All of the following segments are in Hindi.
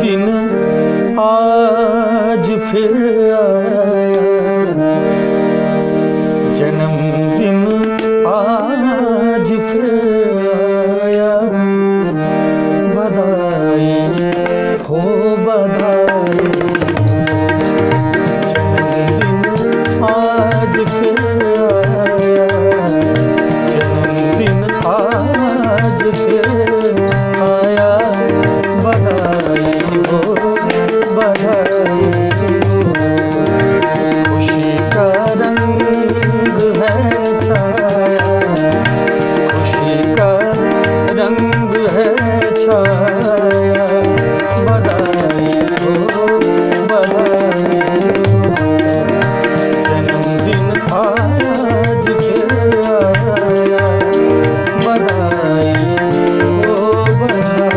जन्मदिन आज फिर आया, जन्मदिन आज फिर आया। बधाई हो बधाई, जन्मदिन आज फिर आया, जन्मदिन आज फिर आया। बधाई हो बधाई हो, खुशी का रंग है छाया, खुशी का रंग है छाया। बधाई हो बधाई हो, जन्मदिन आज फिर आया। बधाई हो बधाई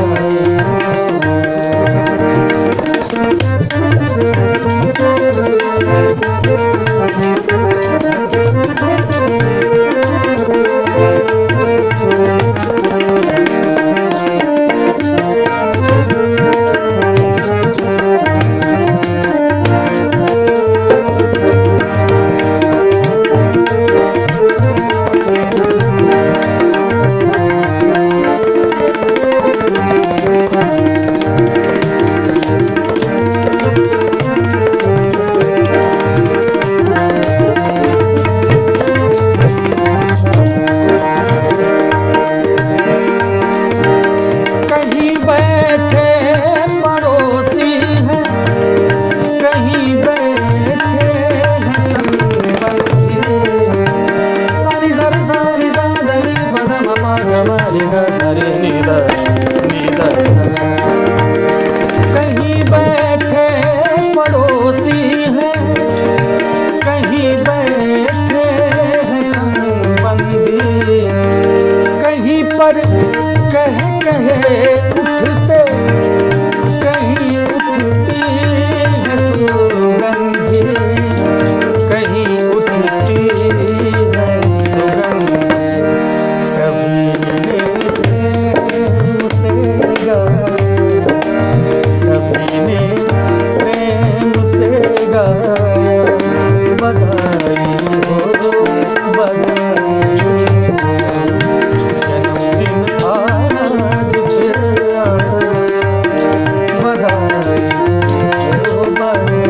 कहीं बैठे पड़ोसी हैं, कहीं बैठे हैं संबंधी, कहीं पर कह कहे उठते, कहीं उठती है सुगंधी, कहीं उठती है सुगंधी। सभी ने प्रेम से गाया, सभी ने प्रेम से गाया। बधाई हो बधाई, जन्मदिन आज फिर आया। बधाई हो बधाई।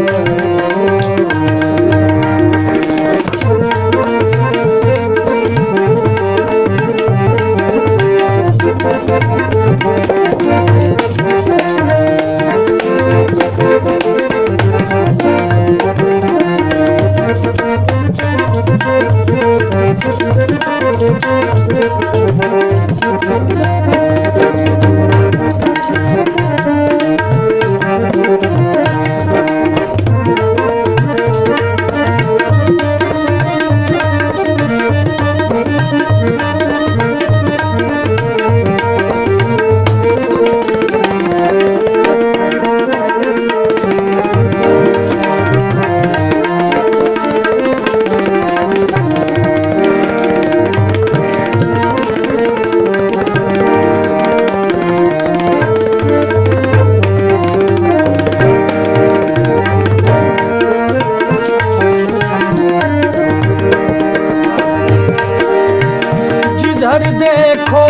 जिधर देखो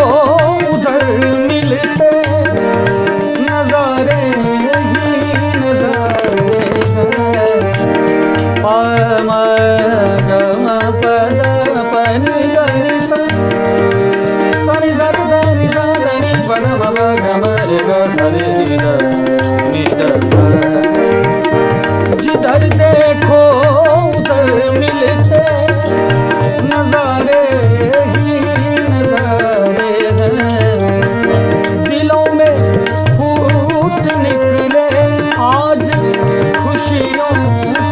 उधर मिलते नजारे ही नजारे हैं। पाम गम पद पन गरि सा सनि सरि सनि सा धनि पद मम गम रे ग सरि नि द सा। जिधर देखो उधर मिलते नजारे ही नजारे हैं। दिलों में फूट निकले आज खुशियों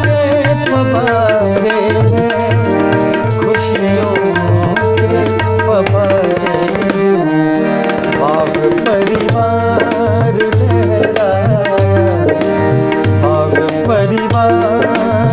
के फव्वारे हैं, खुशियों के फव्वारे हैं। बाग परिवार लहराया, बाग परिवार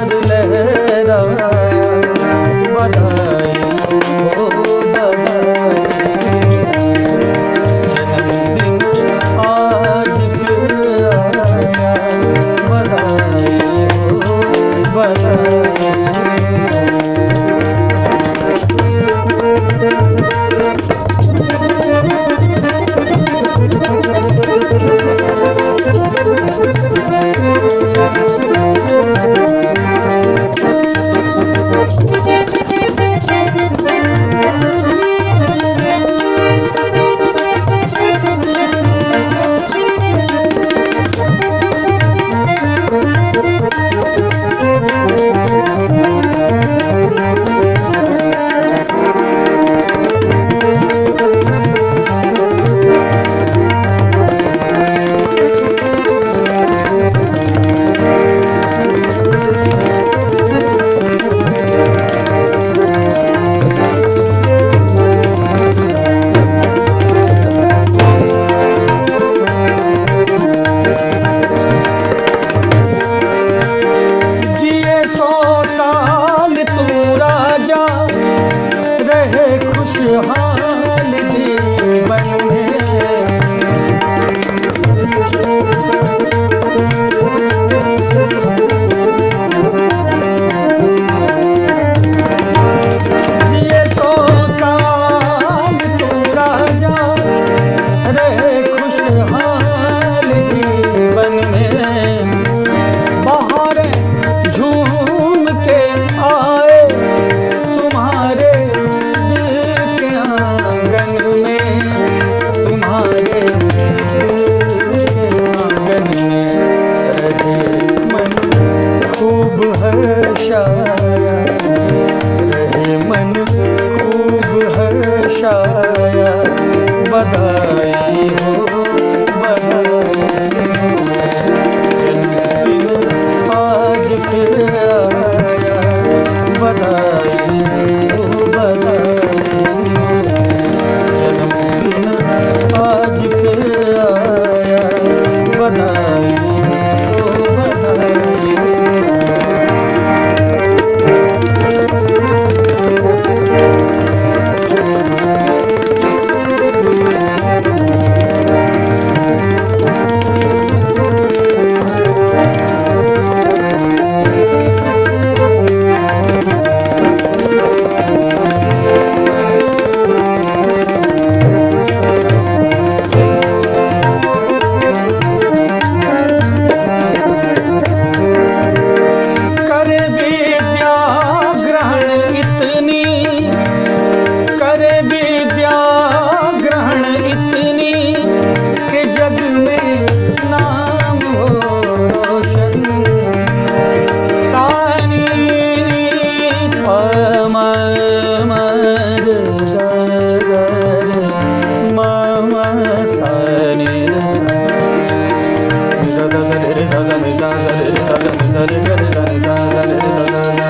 रे सा सा नि सा सा रे सा सा नि सा रे ग रे सा नि सा सा रे सा सा सा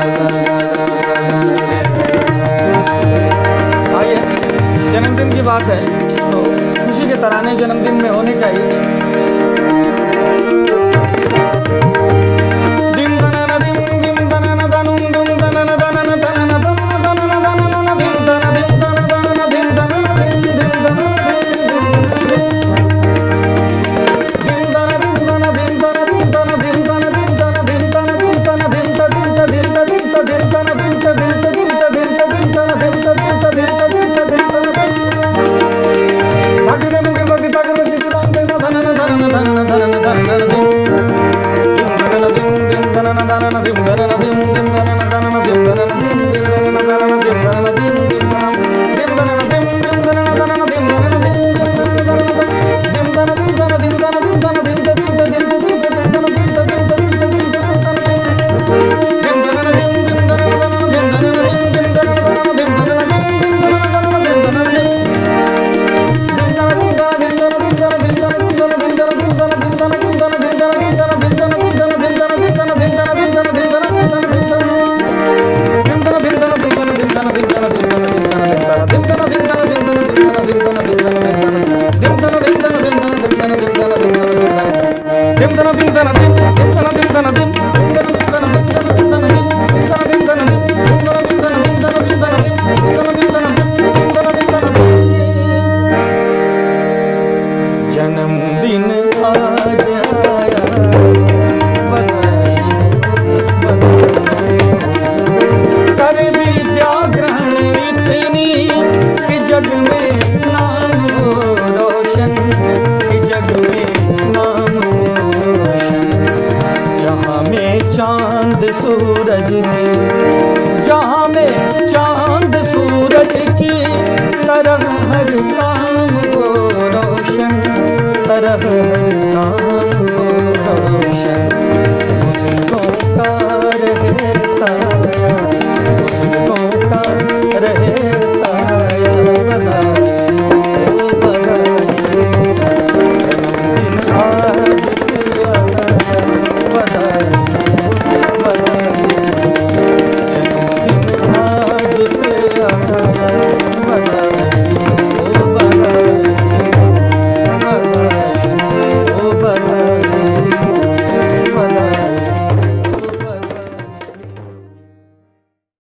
सा। आइए, जन्मदिन की बात है तो खुशी के तराने जन्मदिन में होने चाहिए। dim